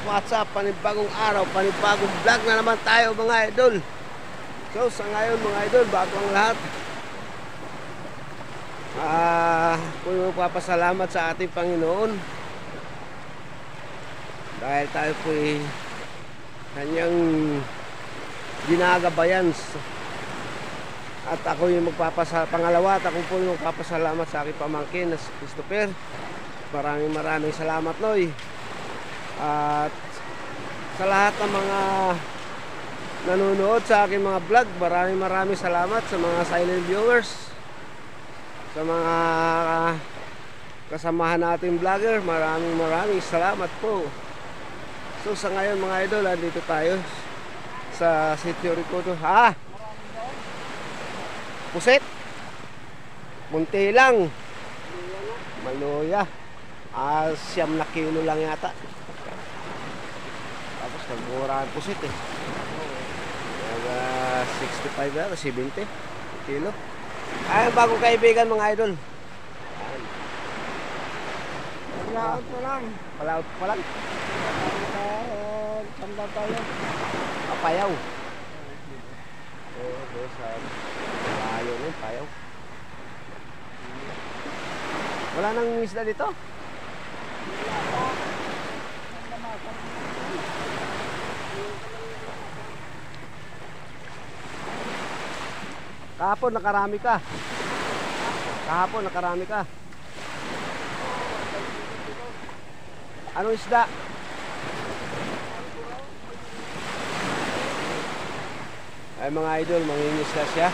what's up? Panibagong araw, panibagong vlog na naman tayo mga idol. So sa ngayon mga idol, bago ang lahat, po magpapasalamat sa ating Panginoon dahil tayo po kanyang ginagabayan. At ako yung pangalawa at ako po yung magpapasalamat sa aking pamangkin na si Christopher. Maraming salamat, Noy. At sa lahat ng mga nanonood sa aking mga vlog, maraming salamat sa mga silent viewers, sa mga kasamahan nating vlogger. Maraming salamat po. So sa ngayon mga idol, andito tayo sa Sitio Recodo. Pusit, munti lang, maluya, 9 na kilo lang yata. Tapos nagmura ang pusit 65 yata, 70 kilo. Ay, bagong kaibigan mga idol. Palaot pa lang. Palaot pa lang. Tanda tayo. Payaw. Sa layo na yung payaw. Wala nang isda dito? Kahapon nakarami ka. Anong isda? Ay mga idol, mangingisda siya.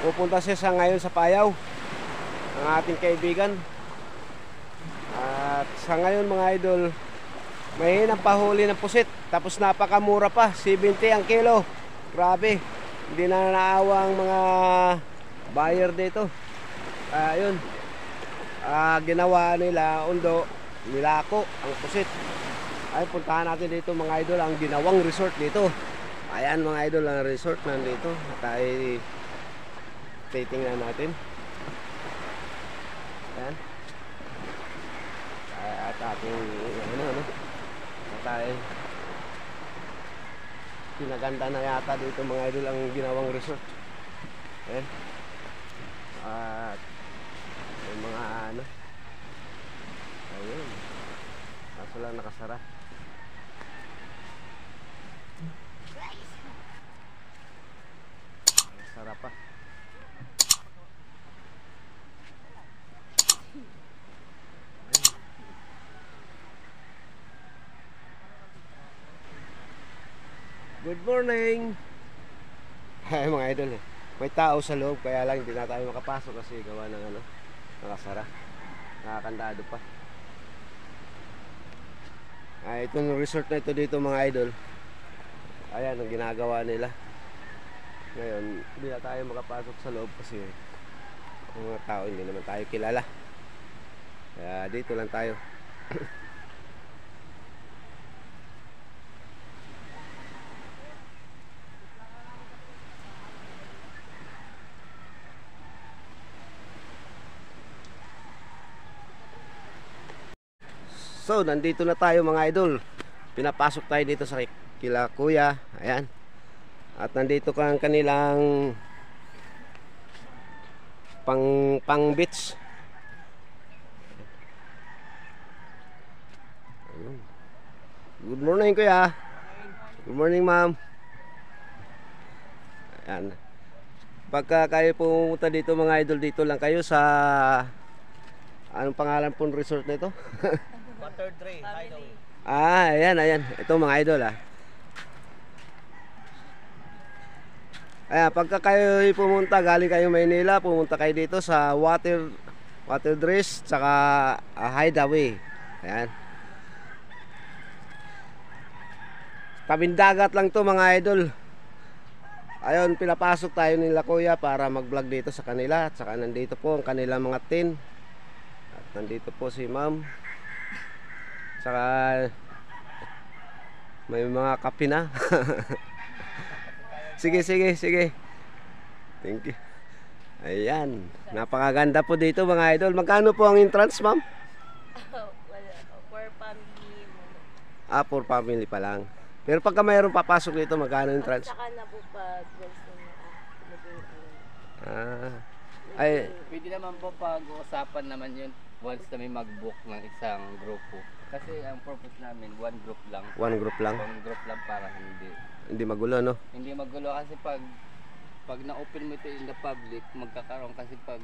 Pupunta siya ngayon sa Payaw, ang ating kaibigan. At sa ngayon mga idol, may pahuli ng pusit. Tapos napakamura pa, 70 ang kilo. Grabe, hindi na naawa ang mga buyer dito. Ayun, ginawa nila undo, nilako ang pusit. Ay, puntahan natin dito mga idol, ang ginawang resort dito. Ayan mga idol, ang resort nandito. Tayo titingnan natin. Ayan. At ating tayo pinaganda na yata dito mga idol ang ginawang resort. Ayan. At may mga ayun, kaso lang nakasara. Sarap pa. Good morning. Ay mga idol, may tao sa loob kaya lang hindi na tayo makapasok kasi gawa ng nakasara. Nakakandado pa. Itong resort na ito dito mga idol, ayan ang ginagawa nila. Ngayon, hindi na tayo makapasok sa loob kasi yung mga tao hindi naman tayo kilala. Kaya dito lang tayo. So, nandito na tayo mga idol. Pinapasok tayo dito sa kila kuya. Ayan. At nandito kang kanilang pang beach. Ayun. Good morning kuya. Good morning ma'am. Ayan. Pagka kayo pumunta dito mga idol, dito lang kayo sa anong pangalan pong resort na ito? Water Dray Hideaway. Ayan. Ito mga idol Ayan, pagka kayo pumunta, galing kayo Maynila, pumunta kayo dito sa Water Dress tsaka Hideaway. Ayan. Tabing dagat lang to mga idol. Ayun, pinapasok tayo nila kuya para mag-vlog dito sa kanila. At saka nandito po ang kanilang mga tin. At nandito po si ma'am. Saka may mga kape na. Sige. Thank you. Ayan, napakaganda po dito mga idol. Magkano po ang entrance, ma'am? Wala, for family. Ah, for family pa lang. Pero pagka mayroong papasok dito, magkano yung trans? Saka na po pag gusto mo maging Ah, ay, Pwede naman po pag-uusapan naman yun once na may mag-book ng isang grupo. Kasi ang purpose namin, one group lang. one group lang. One group lang para Hindi magulo, no? hindi magulo kasi pag na-open mo ito in the public, magkakaroon kasi pag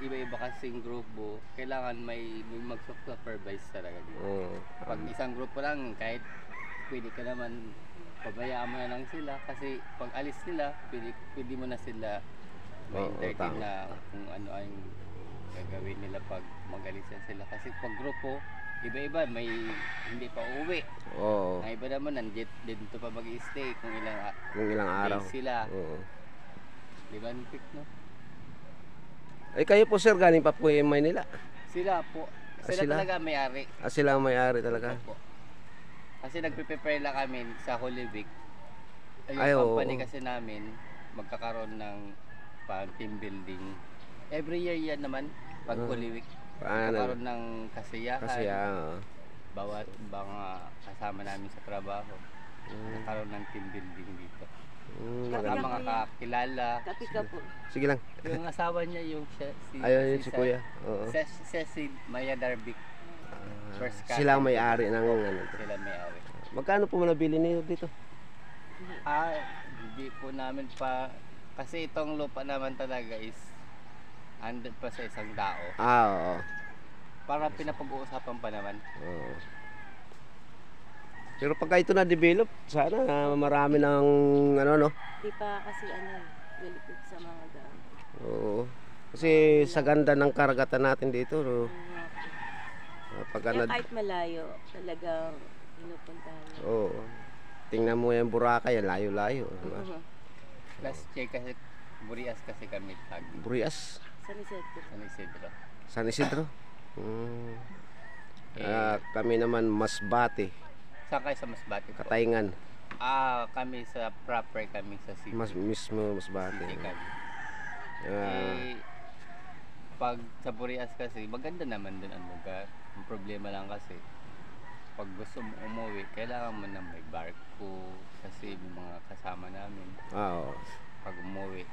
iba-iba kasing grupo, kailangan may mag-supervise talaga dito. Oo. Pag isang grupo lang, kahit pwede ka naman, pabayaan mo na lang sila kasi pag alis nila, pwede mo na sila may Oo, entertain tama. na kung ano ang gagawin nila pag mag-alis na sila. Kasi pag grupo, iba-iba, may hindi pa uuwi. Oo. Ang iba naman, nandiyan dito pa mag-i-stay kung Kung ilang araw. days sila. Oo. Di ba, Nick, no? Ay, kayo po, sir, galing pa po yung Maynila. Sila po. Sila, sila? talaga may-ari. Ah, sila ang may-ari talaga. Opo. Kasi nagpe-prepare lang kami sa Holy Week. Yung Ay, oo. company kasi namin magkakaroon ng team building. Every year yan naman pag Holy Week. Paano? Magkakaroon ng kasiyahan. Kasi, Bawat mga kasama namin sa trabaho. Nagkaroon ng team building dito. maganda. Mga kakilala. kapi ka po. Sige lang. Yung asawa niya yung Ayun yun si Kuya. Oo. Cecil Maya Darbic. First cousin. Sila ang may-ari ng ano. Sila may-ari. Magkano po nabili niyo dito? Hindi po namin pa kasi itong lupa naman talaga is 100 pa sa isang tao. Ah, oo. Para pinapag-uusapan pa naman. Oo. Pero pagka ito na-develop, sana marami ng ano, no? Di pa kasi malipit sa mga daan. Oo. Kasi sa ganda ng karagatan natin dito, no? Pagka Kaya na... kahit malayo, talagang pinupuntahan niya. Oo. Tingnan mo yung Boracay, layo-layo. Diba? Last year kasi Burias kasi kami tag Burias, San Isidro. San Isidro. San Isidro. Kami naman Masbate, Saan kayo sa Masbate po? Katayngan. Kami sa proper kami sa city. Mismo Masbate. City kami. Ah, Pag sa Burias kasi maganda naman doon ang lugar. Ang problema lang kasi pag gusto mo umuwi, kailangan mo na may barko kasi may mga kasama namin oo. pag umuwi.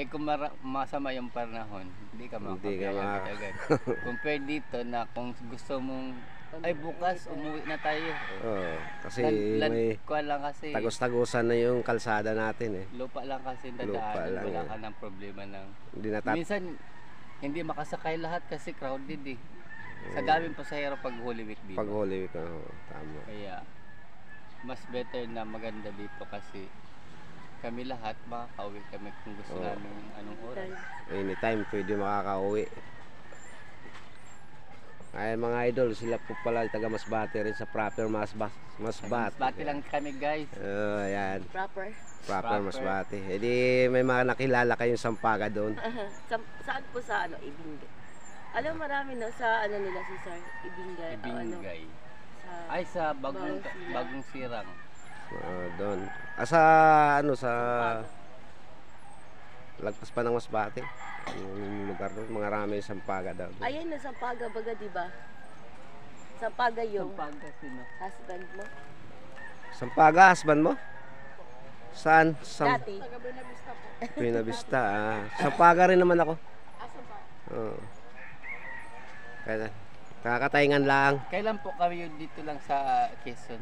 Kung masama yung panahon, hindi ka Hindi ka makakabiyaya agad. Compare dito na kung gusto mong ay bukas umuwi na tayo. Oo. Kasi may Kuha lang kasi tagos-tagusan na yung kalsada natin, eh. lupa lang kasi Lupa dadaan, lang, wala eh. ka ng problema ng Hindi minsan hindi makasakay lahat kasi crowded eh. Sa daming pasahero pag Holy Week dito. pag Holy Week, tama. Kaya mas better na maganda dito kasi kami lahat makakauwi kami kung gusto Oo. namin anong oras. Anytime pwede makakauwi. Ay mga idol, sila po pala taga Masbate rin sa proper Masbate. Masbate lang kami guys. Ayan, Proper. proper Proper. Masbate. E di may mga nakilala kayong sampaga doon. Saan po sa Ibingay? Alam marami no sa nila si Sir Ibingay. o Ibingay. Sa Ay sa bagong Bagong Silang. bagong sirang. Doon. Sa ano sa lagpas pa ng Masbate. Yung lugar doon, mga rami sampaga daw. doon. Ayan na Sampaga baga, di ba? Sampaga yung Sampaga sino? husband mo. Sampaga, husband mo? Saan? Dati. Buena Vista. Sampaga rin naman ako. Oo. Kaya kakatayngan lang. Kailan po kami dito lang sa Quezon?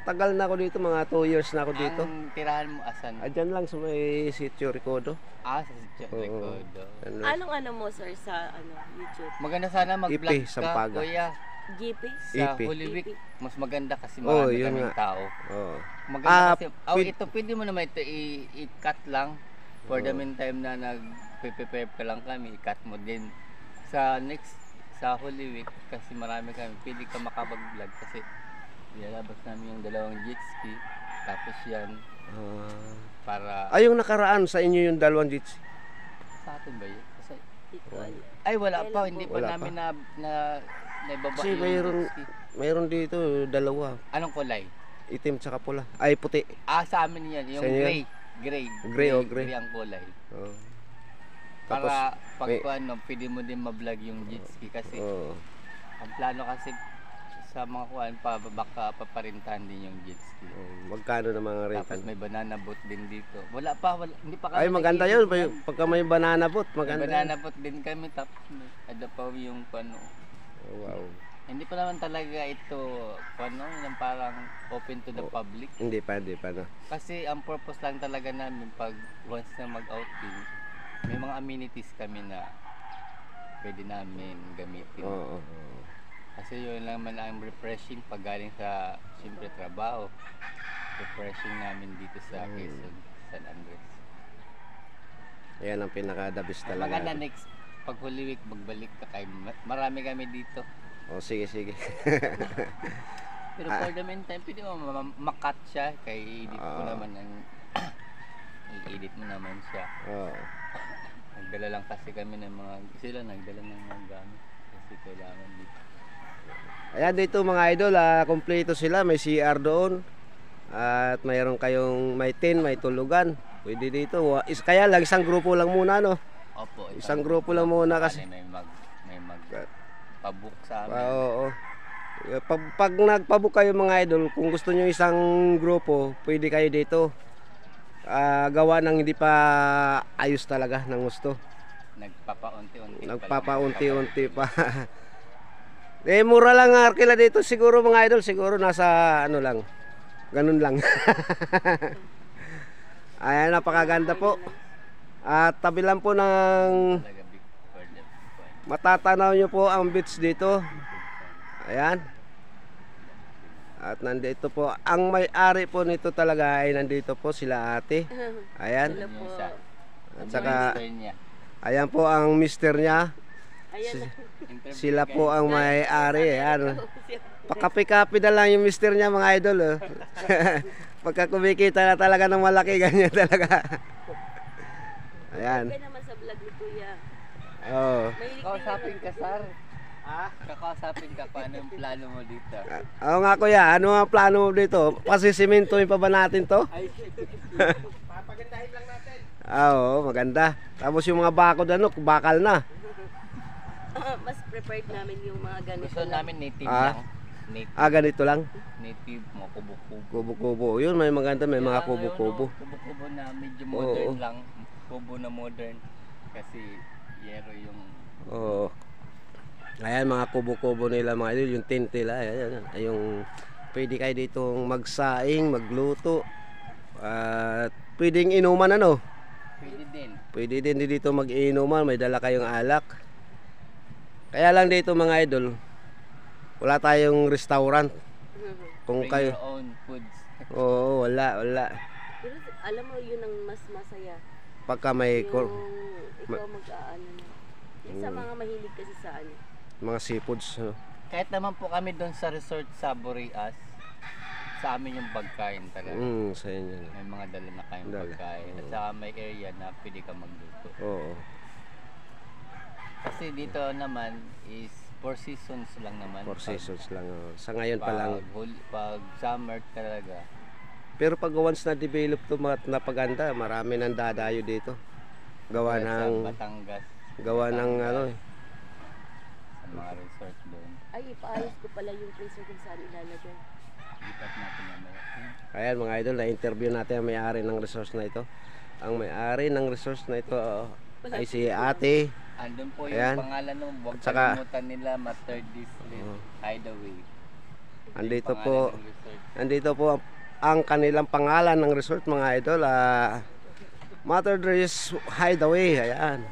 Tagal na ako dito, mga 2 years na ako dito. Ang tirahan mo asan? Diyan lang sa may sitio Ricodo. Sa Sitio Oo. Recodo. Ano, Anong mo sir sa YouTube? Maganda sana mag-vlog Ipi, ka, Sampaga. kuya. GP? Sa Ipi. Holy Week, mas maganda kasi Oh, marami yun kaming nga. tao. Oo. Maganda kasi, pwede- ito pwede mo naman ito i-cut lang. For the meantime na nag-prepare ka lang kami, i-cut mo din. Sa Holy Week, kasi marami kami, pwede ka makapag-vlog kasi ilalabas namin yung 2 jet ski, tapos yan, para Ay, yung nakaraan sa inyo yung 2 jits. sa atin ba yun? Kasi, Di ko alam. ay wala Kailan pa, po? hindi pa Wala namin na naibaba Kasi yung mayroon, jet ski. mayroon dito 2. Anong kulay? Itim tsaka pula. Ay, puti. Sa amin yan, yung Sa inyo gray. Gray. Gray. Gray ang kulay. Oo. Tapos, Para pag may- pwede mo din ma-vlog yung jet ski kasi Oo. ang plano kasi sa mga kuhan pa, baka paparintahan din yung jet ski. Magkano na mga Tapos rental? may banana boat din dito. Hindi pa kami Ay, maganda yun. Pagka may banana boat, May maganda. banana boat din kami, tapos ada pa yung ano. Oh, wow. Hindi pa naman talaga ito, ano, yung parang open to the public. Hindi pa, no. Kasi ang purpose lang talaga namin pag once na mag-outing, may mga amenities kami na pwede namin gamitin. Oo. Kasi yun lang man ang refreshing pag galing sa siyempre trabaho. Refreshing namin dito sa Quezon, San Andres. Ayan ang pinaka-the best talaga. Maganda next pag Holy Week magbalik ka kay marami kami dito. Oh, sige. Pero for the meantime, pwede mo makat siya kay edit ko naman ang i-edit mo naman siya. Oo. Nagdala lang kasi kami ng mga nagdala ng mga gamit kasi kailangan dito. Ayan dito mga idol, kompleto sila, may CR doon. At mayroon kayong may tent, may tulugan. Pwede dito. Kaya lang isang grupo lang muna, no. Opo, Isang grupo lang muna kasi. may mag pabook sa amin. Oo. Pag nagpabook kayo mga idol, kung gusto nyo isang grupo, pwede kayo dito. Gawa ng hindi pa ayos talaga ng gusto. Nagpapaunti-unti pa. Mura lang ang arkila dito siguro mga idol, siguro nasa ano lang. Ganun lang. Ayan, napakaganda po. At tabi lang po ng matatanaw nyo po ang beach dito. Ayan. At nandito po ang may-ari po nito talaga ay nandito po sila ate. Ayan. Sila po. At saka ayan po ang mister niya. Ayan. Sila po ang may-ari. Ayan. Pakapi-kapi na lang yung mister niya mga idol. Oh. Pagka kumikita na talaga ng malaki, ganyan talaga. Ayan. Kaya naman sa vlog ni Kuya. Oh. Mahilig Kausapin ka, Sar. Ha? Kakausapin ka, paano yung plano mo dito? Oo nga kuya, ano ang plano mo dito? Pasisimintuin pa ba natin to? Papagandahin lang natin. Oo, maganda. Tapos yung mga bakod bakal na. Mas prepared namin yung mga ganito. Gusto namin native Ah? lang. Native, Ganito lang. native mo, kubo-kubo. Kubo-kubo. Yun, may maganda, may mga Kaya kubo-kubo. ngayon, kubo-kubo na medyo Oo. modern lang. Kubo na modern. Kasi yero yung Oo. Ayan, mga kubo-kubo nila mga idol, yung tent nila. Ayan, ay yung pwede kayo ditong magsaing, magluto. At pwedeng inuman ano. pwede din. Pwede din dito mag-inuman, may dala kayong alak. Kaya lang dito mga idol, wala tayong restaurant. Kung Bring kayo, your own foods. oo, wala. Pero alam mo, yun ang mas masaya. Pagka may Yung ikaw mag-aano na. Yung sa mga mahilig kasi sa ano. mga seafoods. No? Kahit naman po kami doon sa resort sa Boreas, sa amin yung pagkain talaga. Sa inyo. No? May mga dala na kayong Dala. pagkain. At saka may area na pwede ka magluto. Oo. Kasi dito naman is 4 seasons lang naman. Four seasons lang. Oh. Sa ngayon pa lang. Pag summer talaga. Pero pag once na develop to napaganda, marami nang dadayo dito. Gawa Sa ng Batangas. ano eh. Sa mga resort doon. Ay, ipaayos ko pala yung freezer kung saan ilalagay. Lipat natin mamaya. Ayan mga idol, na-interview natin ang may-ari ng resort na ito. Ang may-ari ng resort na ito ay si ate. Andun po yung Ayan. pangalan mo. Huwag At saka- kalimutan nila Mater District Hideaway. Andito Yung po, pangalan ng resort. andito po ang kanilang pangalan ng resort mga idol. Mater Dress Hideaway. Ayan.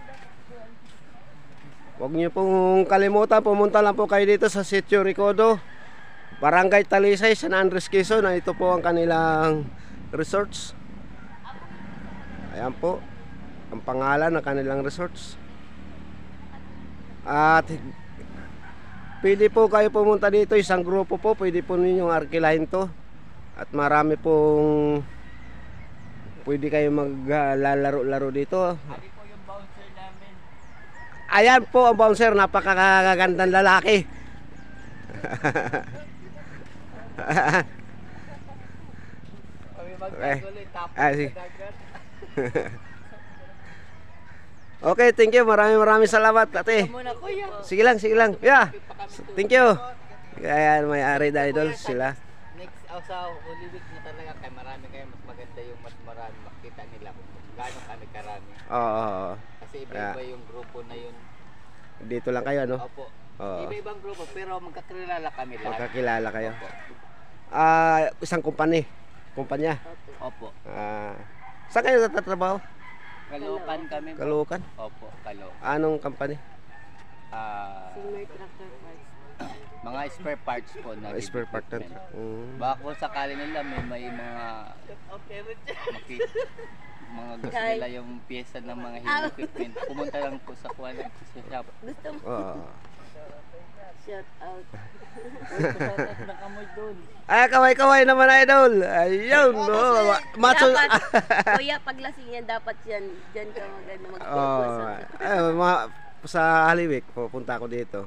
Huwag niyo pong kalimutan, pumunta lang po kayo dito sa Sitio Recodo, Barangay Talisay, San Andres, Quezon. Ito po ang kanilang resorts. Ayan po ang pangalan ng kanilang resorts. At pwede po kayo pumunta dito, isang grupo po, pwede po ninyong arkilahin to. At marami pong pwede kayo maglalaro-laro dito. Ano po yung bouncer namin? Ayan po ang bouncer, napakagandang lalaki. Kami magkaguloy, tapos sige. sa dagat. Okay, thank you. Maraming salamat, ate. Muna kuya. Sige lang. Yeah. Thank you. Kaya may-ari na idol sila. Next, sa Holy Week na talaga, kaya marami kayo, mas maganda yung mas marami makita nila kung gaano kami karami. Oo. Kasi iba-iba yung grupo na yun. Dito lang kayo, no? Opo. Oo. Iba-ibang grupo, pero magkakilala kami lahat. Magkakilala kayo. Opo. Isang kumpanya. Opo. Saan kayo natatrabaho? Kalokan kami. Kalukan? Opo, Kalo. Anong company? Senior tractor parts. Mga spare parts po na Spare part na. Baka kung sakali nila may mga mga gusto Kay- nila yung pyesa ng mga heavy equipment. Pumunta lang po sa Kuala sa shop. Gusto mo? Oo. Shout out. Nakamoy doon. Kaway-kaway naman idol. Ayun, no. Macho. Dapat, kuya, paglasing yan, dapat yan. Diyan ka maganda mag-focus. Sa Haliwik, pupunta ako dito.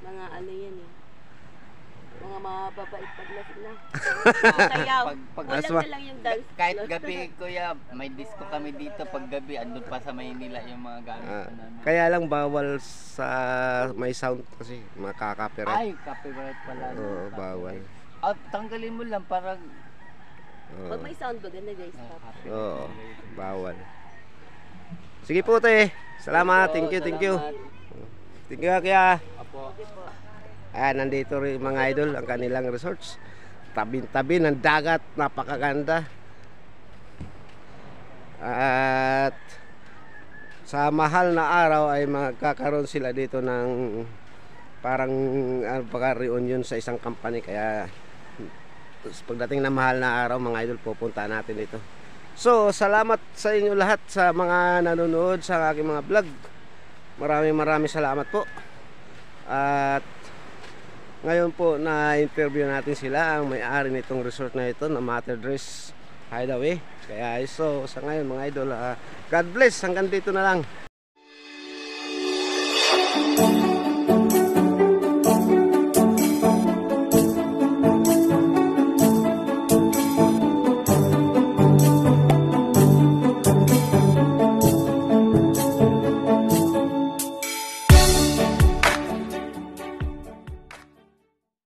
Mga ano yan eh. Mga mababait paglasing na. Sayaw. Pag Walang aswa. na lang yung dance. Kahit gabi, kuya, may disco kami dito. Pag gabi, andun pa sa Maynila yung mga gamit Ah, namin. kaya lang bawal sa may sound kasi makaka-copyright. Ay, copyright pala. Oo, bawal. At tanggalin mo lang parang Pag may sound ba, ganda guys. Oo, bawal. Sige po, te. Salamat. Thank you. Thank you, kaya. Apo. Ayan, nandito rin mga idol ang kanilang resorts. Tabi-tabi ng dagat, napakaganda. At sa mahal na araw ay magkakaroon sila dito ng parang pagka-reunion sa isang company. Kaya pagdating na mahal na araw mga idol, pupunta natin dito. So, salamat sa inyo lahat sa mga nanonood sa aking mga vlog. Maraming salamat po. At ngayon po na-interview natin sila, ang may-ari nitong resort na ito na Mater Dress Hideaway. Kaya so sa ngayon mga idol, God bless, hanggang dito na lang.